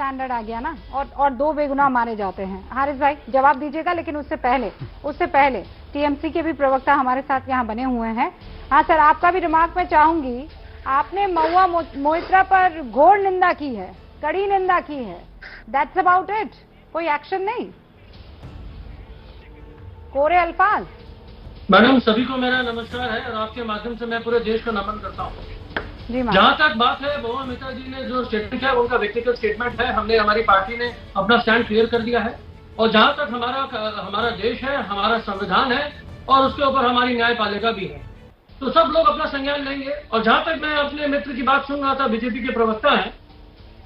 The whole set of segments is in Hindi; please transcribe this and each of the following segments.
स्टैंडर्ड आ गया ना, और 2 बेगुनाह मारे जाते हैं। हारिस भाई जवाब दीजिएगा, लेकिन उससे पहले टीएमसी के भी प्रवक्ता हमारे साथ यहाँ बने हुए हैं। हाँ सर, आपका भी रिमार्क मैं चाहूंगी। आपने महुआ मोइत्रा पर घोर निंदा की है, कड़ी निंदा की है, दैट्स अबाउट इट, कोई एक्शन नहीं, कोरे अल्फाज। मैडम सभी को मेरा नमस्कार है और आपके माध्यम से मैं पूरे देश को नमन करता हूँ। जहाँ तक बात है महुआ मोइत्रा जी ने जो स्टेटमेंट है उनका व्यक्तिगत स्टेटमेंट है, हमने हमारी पार्टी ने अपना स्टैंड क्लियर कर दिया है। और जहाँ तक हमारा देश है, हमारा संविधान है और उसके ऊपर हमारी न्यायपालिका भी है, तो सब लोग अपना संज्ञान लेंगे। और जहाँ तक मैं अपने मित्र की बात सुन रहा था, बीजेपी के प्रवक्ता हैं,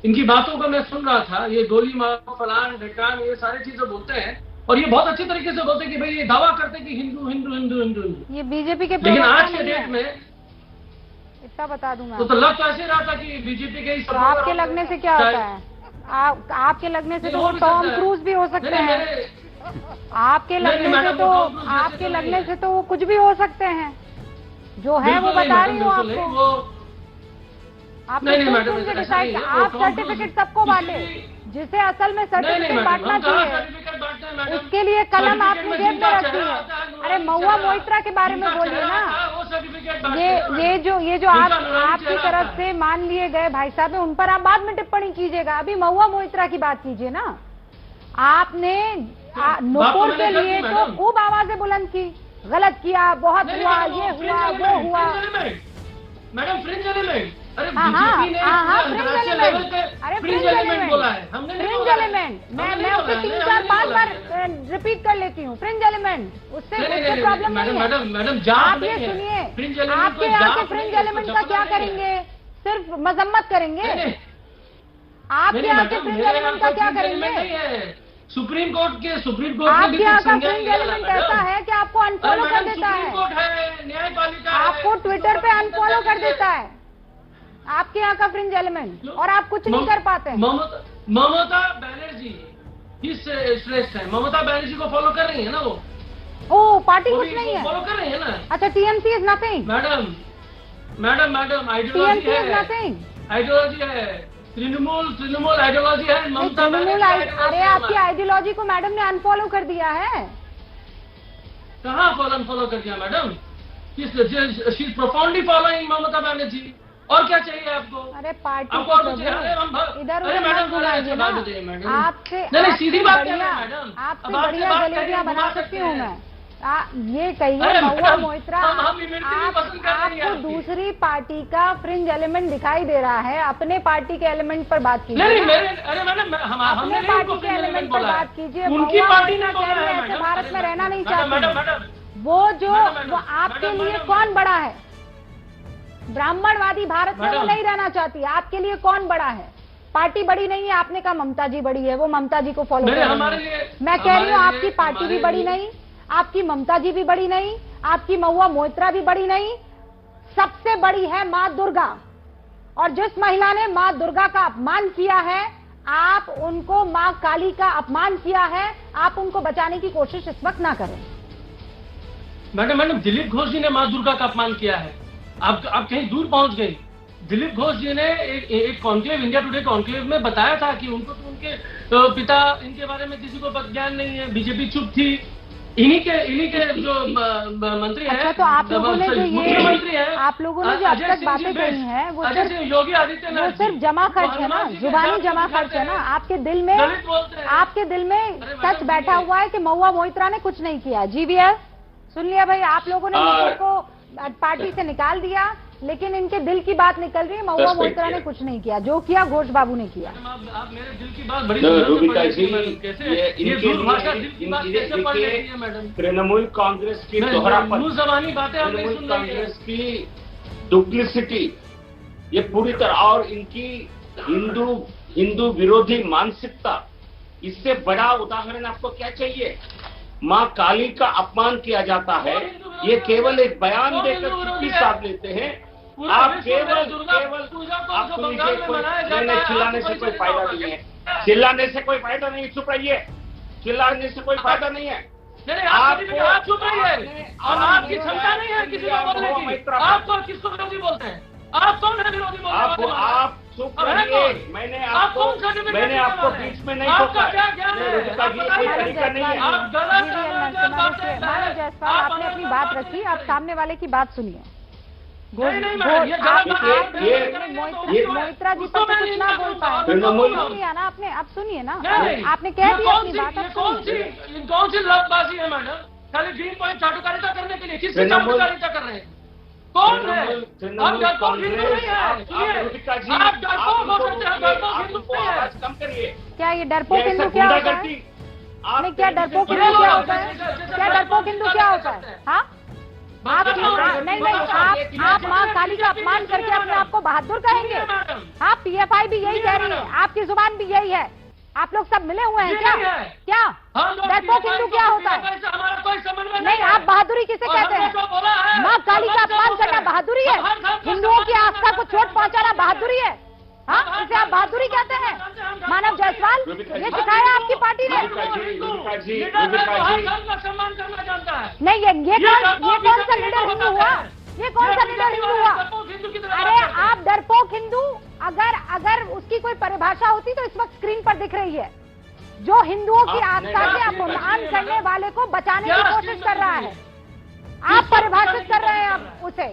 इनकी बातों को मैं सुन रहा था, ये गोली मारो फलान ढकान ये सारी चीजें बोलते हैं और ये बहुत अच्छे तरीके से बोलते हैं कि भाई ये दावा करते हैं कि हिंदू हिंदू हिंदू हिंदू हिंदू, ये बीजेपी के, लेकिन आज के डेट में इतना बता दूंगा तो लग तो ऐसे रहा था कि बीजेपी के ही सब। आपके लगने से क्या होता है? आपके लगने से तो वो टॉम क्रूज भी हो सकते हैं, आपके लगने से तो वो कुछ भी हो सकते हैं। जो है वो बता रही हूँ आपको। आप सर्टिफिकेट सबको बांटे, जिसे असल में सर्टिफिकेट बांटना चाहिए, उसके लिए कलम आपने जेब में रखी है। अरे महुआ मोइत्रा के बारे में बोलिए ना। ये जो आपकी तरफ से मान लिए गए भाई साहब है, उन पर आप बाद में टिप्पणी कीजिएगा। अभी महुआ मोइत्रा की बात कीजिए ना। आपने नुपुर के लिए तो खूब आवाजें बुलंद की, गलत किया, बहुत हुआ, ये हुआ, वो हुआ। मैडम फ्रिंज एलिमेंट, अरे फ्रिंज एलिमेंट बोला है हमने, फ्रिंज एलिमेंट। मैं उसे 3-4-5 बार रिपीट कर लेती हूँ। फ्रिंज एलिमेंट, उससे प्रॉब्लम नहीं है। मैडम आप ये सुनिए, आपके यहाँ के फ्रिंज एलिमेंट का क्या करेंगे? सिर्फ मजम्मत करेंगे। आपके यहाँ के फ्रिंज एलिमेंट का क्या करेंगे? सुप्रीम कोर्ट आपके यहाँ का फ्रिंज एलिमेंट ऐसा है कि आपको अनफॉलो कर देता है, न्यायपालिका आपको ट्विटर पे अनफॉलो कर देता है, आपके यहाँ का फ्रिंज एलिमेंट, और आप कुछ नहीं कर पाते हैं। ममता बनर्जी ही श्रेष्ठ है, ममता बनर्जी को फॉलो कर रही है ना वो। ओ पार्टी कुछ नहीं है, फॉलो कर रही है ना। अच्छा TMC is nothing. Madam ideology है, तृणमूल आइडियोलॉजी है। ममता अरे आपकी आइडियोलॉजी को मैडम ने अनफॉलो कर दिया है। कहाँ अनफॉलो कर दिया madam? She is profoundly following Mamata Banerjee. और क्या चाहिए आपको? अरे पार्टी आपको और चाहिए? इधर उधर घुमाइए ना। आपसे सीधी बात है मैडम, आपसे बढ़िया जलेबियां बना सकती हूँ मैं। ये कहिए महुआ मोइत्रा, आपको दूसरी पार्टी का फ्रिंज एलिमेंट दिखाई दे रहा है, अपने पार्टी के एलिमेंट पर बात कीजिए। अपने पार्टी के एलिमेंट पर बात कीजिए। उनकी पार्टी ने बोला है ऐसे भारत में रहना नहीं चाहते। वो आपके लिए कौन बड़ा है? ब्राह्मणवादी भारत में वो नहीं रहना चाहती। आपके लिए कौन बड़ा है? पार्टी बड़ी नहीं है, आपने कहा ममता जी बड़ी है, वो ममता जी को फॉलो कर रही है। मैं कह रही हूँ आपकी पार्टी भी बड़ी नहीं, आपकी ममता जी भी बड़ी नहीं, आपकी महुआ मोइत्रा भी बड़ी नहीं, सबसे बड़ी है माँ दुर्गा। और जिस महिला ने माँ दुर्गा का अपमान किया है, आप उनको माँ काली का अपमान किया है, आप उनको बचाने की कोशिश इस वक्त ना करें। मैडम दिलीप घोष जी ने माँ दुर्गा का अपमान किया है। आप कहीं दूर पहुंच गई। दिलीप घोष जी ने एक कॉन्क्लेव, इंडिया टुडे कॉन्क्लेव में बताया था कि उनको तो उनके पिता, इनके बारे में किसी को ज्ञान नहीं है, बीजेपी चुप थी। इन्हीं के जो मंत्री हैं। अच्छा, तो आप लोगों ने जो ये आप लोगों ने जो अब तक बातें कही हैं, वो सिर्फ योगी आदित्यनाथ, वो सिर्फ जमा खर्च है ना, जुबानी जमा खर्च है ना। आपके दिल में सच बैठा हुआ है कि महुआ मोइत्रा ने कुछ नहीं किया। जीवीएल सुन लिया भाई, आप लोगों ने को पार्टी से निकाल दिया, लेकिन इनके दिल की बात निकल रही है, महुआ मोइत्रा ने कुछ नहीं किया। जो किया घोष बाबू ने किया। आप मेरे दिल की बात बड़ी तृणमूल कांग्रेस की जबानी बातें कांग्रेस की डुप्लिसिटी, ये पूरी तरह, और इनकी हिंदू विरोधी मानसिकता, इससे बड़ा उदाहरण आपको क्या चाहिए? माँ काली का अपमान किया जाता है, ये केवल एक बयान देकर चुप्पी साध लेते हैं। आप केवल चिल्लाने से कोई फायदा नहीं है, चिल्लाने से कोई फायदा नहीं, चुप रहिए, चिल्लाने से कोई फायदा नहीं है। आप चुप रहिए, और आपकी क्षमता नहीं है किसी को बोलने की। आप किसको विरोधी बोलते हैं? आप कौन है विरोधी बोलने वाले? आप चुप रहिए। मैंने आपको बीच में नहीं टोका। रेणुका जी, कोई तरीका नहीं है। मानव जायसवाल, आपने अपनी बात रखी, आप सामने वाले की बात सुनिए। मोहित्रा जी पर कुछ ना बोल पाए, सुनिए ना आपने, अब सुनिए ना, आपने कह दिया अपनी बात। कौन सी लफबाजी है मैडम? खाली ड्रीम पॉइंट चाटुकारिता करने के लिए किससे चाटुकारिता कर रहे हैं? कौन है? आप डरपोक हिंदू नहीं है। आप डरपोक हो सकते हैं, डरपोक हिंदू नहीं है। कम करिए। क्या ये डरपोक हिंदू क्या होता है? नहीं, क्या डरपोक हिंदू क्या होता है? क्या डरपोक हिंदू क्या होता है? हाँ, आप नहीं, आप माँ काली का अपमान करके अपने आप को बहादुर कहेंगे? हाँ, PFI भी यही कह रही है, आपकी जुबान भी यही है। आप लोग सब मिले हुए हैं क्या? क्या डरपोक हिंदू क्या होता है? नहीं, आप बहादुरी किसे कहते हैं? माँ काली का अपमान करना बहादुरी है? हिंदुओं की आस्था को चोट पहुंचाना बहादुरी है? हाँ, इसे आप बहादुरी कहते हैं? मानव जायसवाल, ये सिखाया आपकी पार्टी ने? सम्मान करना जानता है। नहीं, ये कौन सा लीडर हिंदू हुआ? ये कौन सा लीडर हिंदू हुआ? अरे आप डरपोक हिंदू, अगर उसकी कोई परिभाषा होती तो इस वक्त स्क्रीन पर दिख रही है। जो हिंदुओं की आस्था के अपमान करने वाले को बचाने की कोशिश कर रहा है, आप परिभाषित कर रहे हैं अब उसे।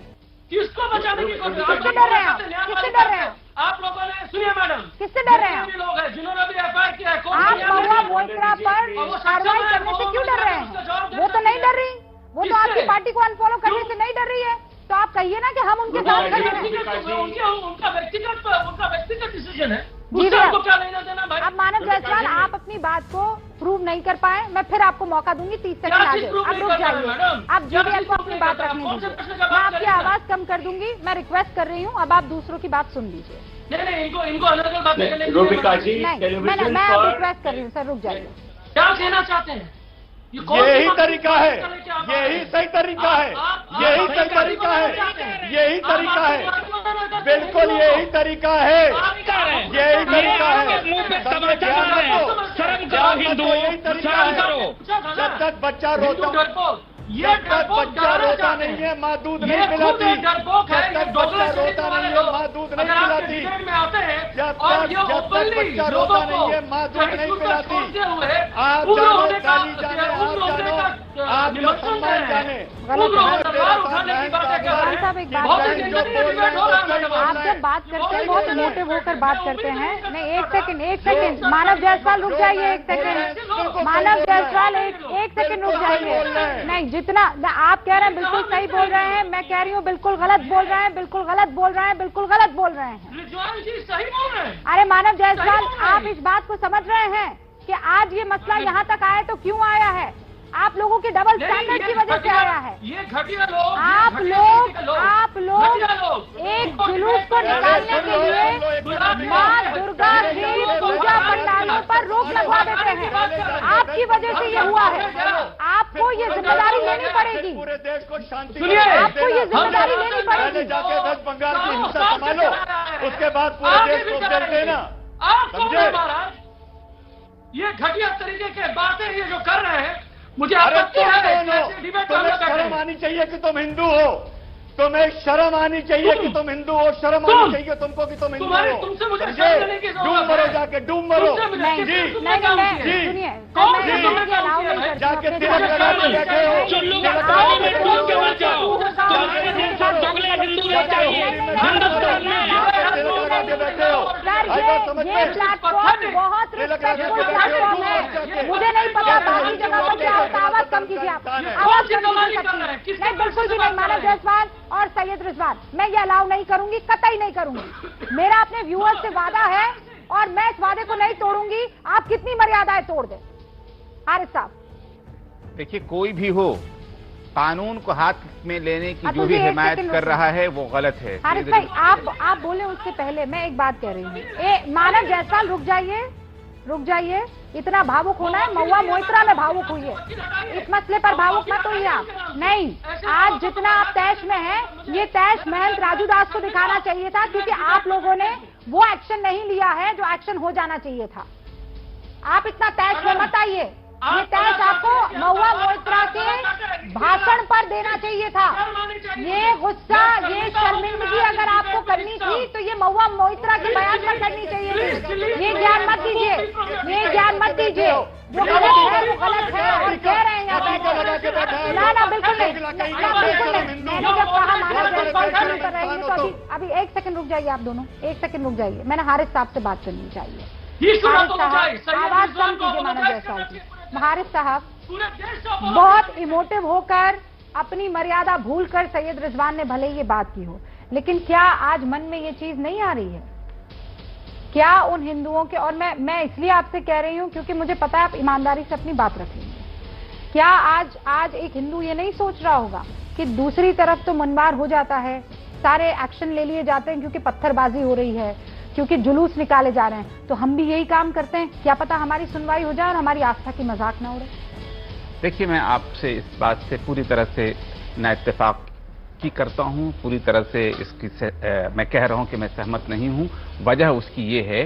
किसको बचाने की कोशिश? किससे डर रहे हैं? किससे डर रहे हैं? आप लोगों ने सुनिए मैडम, किससे डर रहे हैं? लोग हैं जिन्होंने भी FIR किया है। आप महुआ मोहित्रा पर कार्रवाई करने से क्यों डर रहे हैं? वो तो नहीं डर रही, वो तो आपकी पार्टी को अनफॉलो करने से नहीं डर रही है। तो आप कहिए ना कि हम उनके साथ खड़े हैं। उनका व्यक्तिगत डिसीजन है, जी उससे आपको क्या लेना देना भाई? अब मानव जायसवाल, आप अपनी बात को प्रूव नहीं कर पाए, मैं फिर आपको मौका दूंगी 30 सेकंड आगे। अब रुक जाइए, अब GDL को अपनी बात रखने दीजिए। मैं आपकी आवाज कम कर दूंगी, मैं रिक्वेस्ट कर रही हूँ। अब आप दूसरों की बात सुन लीजिए। नहीं, इनको अलग-अलग बातें करने रूबिका जी, मैं रिक्वेस्ट कर रही हूँ सर, रुक जाइए। क्या कहना चाहते हैं? यही तरीका है, यही सही तरीका है, यही सही तरीका है, यही तरीका है, बिल्कुल यही तरीका है, यही तरीका है। यही तरीका है। जब तक बच्चा रोता, जब तक बच्चा रोता नहीं है माँ दूध नहीं पिलाती। जब तक बच्चा रोता नहीं है माँ दूध नहीं पिलाती। जब तक बच्चा रोता नहीं है माँ दूध नहीं पिलाती। आप जानो, काली जाने, आप जानो, आप जो सम्मान जाने। आप जब बात करते हैं बहुत मोटिव होकर बात करते हैं। नहीं, एक सेकंड मानव जायसवाल रुक जाइए, एक सेकंड मानव जायसवाल, एक सेकंड रुक जाइए। नहीं, जितना आप कह रहे हैं बिल्कुल सही बोल रहे हैं, मैं कह रही हूँ बिल्कुल गलत बोल रहे हैं, बिल्कुल गलत बोल रहे हैं, बिल्कुल गलत बोल रहे हैं। सही बोल रहे हैं। अरे मानव जायसवाल, आप इस बात को समझ रहे हैं कि आज ये मसला यहाँ तक आया तो क्यों आया है? आप लोगों की डबल स्टैंडर्ड की वजह से आया है। ये घटिया लोग, आप लोग एक जुलूस को निकालने के लिए माँ दुर्गा की पूजा पंडालों पर रोक लगवा देते हैं। आपकी वजह से ये हुआ है। आपको ये जिम्मेदारी लेनी पड़ेगी। पूरे देश को शांति, सुनिए, आपको ये जिम्मेदारी लेनी पड़ेगी। जाके 10 बंगाल की हिंसा संभालो, उसके बाद पूरे देश को दे देना। समझे? ये घटिया तरीके के बातें ये जो कर रहे हैं, मुझे आपत्ति है। तुम्हें शर्म आनी चाहिए कि तुम हिंदू हो, तुम्हें शर्म आनी चाहिए कि तुम हिंदू हो, शर्म आनी चाहिए तुमको कि तुम हिंदू हो। तुमसे मुझे डूब मरो, जाके डूब मरो। नहीं, जी सुनिए, जाके तिलक लगा के बैठे हो, तिलक लगा के बैठे हो, तिलक लगा के बैठे हो। ये प्लेटफॉर्म बहुत रिस्पेक्टफुल प्लेटफॉर्म है। मुझे नहीं पता बाकी जगह पर क्या होता है। आवाज कम कीजिए आप, आवाज कम कीजिए। नहीं, बिल्कुल भी नहीं। मानव जायसवाल और सैयद रिजवान, मैं ये अलाउ नहीं करूंगी, कतई नहीं करूंगी। मेरा अपने व्यूअर्स से वादा है और मैं इस वादे को नहीं तोड़ूंगी। आप कितनी मर्यादाएं तोड़ दें। हारिस साहब, देखिए, कोई भी हो, कानून को हाथ में लेने की जो भी हिमायत कर रहा है वो गलत है। हारिस भाई, आप बोले उससे पहले मैं एक बात कह रही हूँ। मानव जायसवाल रुक जाइए। इतना भावुक होना है? महुआ मोहित्रा में भावुक हुई है, इस मसले पर भावुक मत होइए आप। नहीं, आज जितना आप तैश में हैं, ये तैश महंत राजू दास को दिखाना चाहिए था, क्योंकि आप लोगों ने वो एक्शन नहीं लिया है जो एक्शन हो जाना चाहिए था। आप इतना तैश में मत आइए। ये टैक्स आपको महुआ मोइत्रा के भाषण पर देना चाहिए था। ये गुस्सा, ये शर्मिंदगी अगर आपको करनी थी तो ये महुआ मोइत्रा के बयान पर करनी चाहिए थी। ये ज्ञान मत दीजिए, ये ज्ञान मत दीजिए। जो गलत है वो गलत है और कह रहे हैं यहाँ पे। ना बिल्कुल नहीं, बिल्कुल नहीं। मैंने जब कहा मानव रिस्पॉन्स शुरू कर रहे हैं तो अभी 1 सेकंड रुक जाइए आप दोनों, 1 सेकंड रुक जाइए। मैंने हारिस साहब से बात करनी चाहिए। आवाज कम कीजिए मानव जायसवाल की। हारिस साहब, बहुत इमोटिव होकर, अपनी मर्यादा भूलकर सैयद रिजवान ने भले ये बात की हो, लेकिन क्या आज मन में ये चीज नहीं आ रही है? क्या उन हिंदुओं के, और मैं इसलिए आपसे कह रही हूं क्योंकि मुझे पता है आप ईमानदारी से अपनी बात रखेंगे। क्या आज एक हिंदू ये नहीं सोच रहा होगा कि दूसरी तरफ तो मनमार हो जाता है, सारे एक्शन ले लिए जाते हैं क्योंकि पत्थरबाजी हो रही है, क्योंकि जुलूस निकाले जा रहे हैं, तो हम भी यही काम करते हैं, क्या पता हमारी सुनवाई हो जाए और हमारी आस्था की मजाक ना उड़े। देखिए, मैं आपसे इस बात से पूरी तरह से ना इत्तेफाक की करता हूं, पूरी तरह से इसकी मैं कह रहा हूं कि मैं सहमत नहीं हूं। वजह उसकी ये है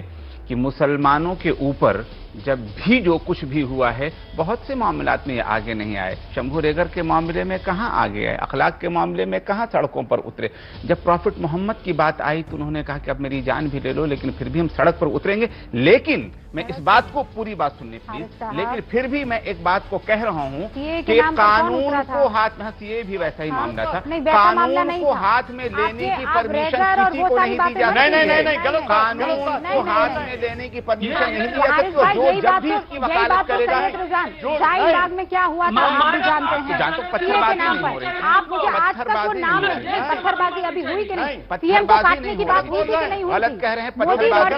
कि मुसलमानों के ऊपर जब भी जो कुछ भी हुआ है, बहुत से मामलात में ये आगे नहीं आए। शंभू रेगर के मामले में कहां आगे आए, अखलाक के मामले में कहां सड़कों पर उतरे। जब प्रॉफिट मोहम्मद की बात आई तो उन्होंने कहा कि अब मेरी जान भी ले लो, लेकिन फिर भी हम सड़क पर उतरेंगे। लेकिन मैं इस बात को, पूरी बात सुननी प्लीज, लेकिन फिर भी मैं एक बात को कह रहा हूं कि कानून को हाथ में, ये भी वैसा ही मामला था, कानून को हाथ में लेने की परमिशन किसी को नहीं दी जा सकती। कानून को हाथ में लेने की परमिशन नहीं दी जा सकती। जब भी इसकी वकालत करेगा, शाहीन में क्या हुआ था आप भी जानते हैं। पत्थरबाजी नहीं हो रही, आप मुझे आज तक वो नाम, पत्थरबाजी अभी हुई कि नहीं? पीएम को काटने की बात हुई थी कि नहीं हुई? गलत कह रहे हैं, पत्थरबाजी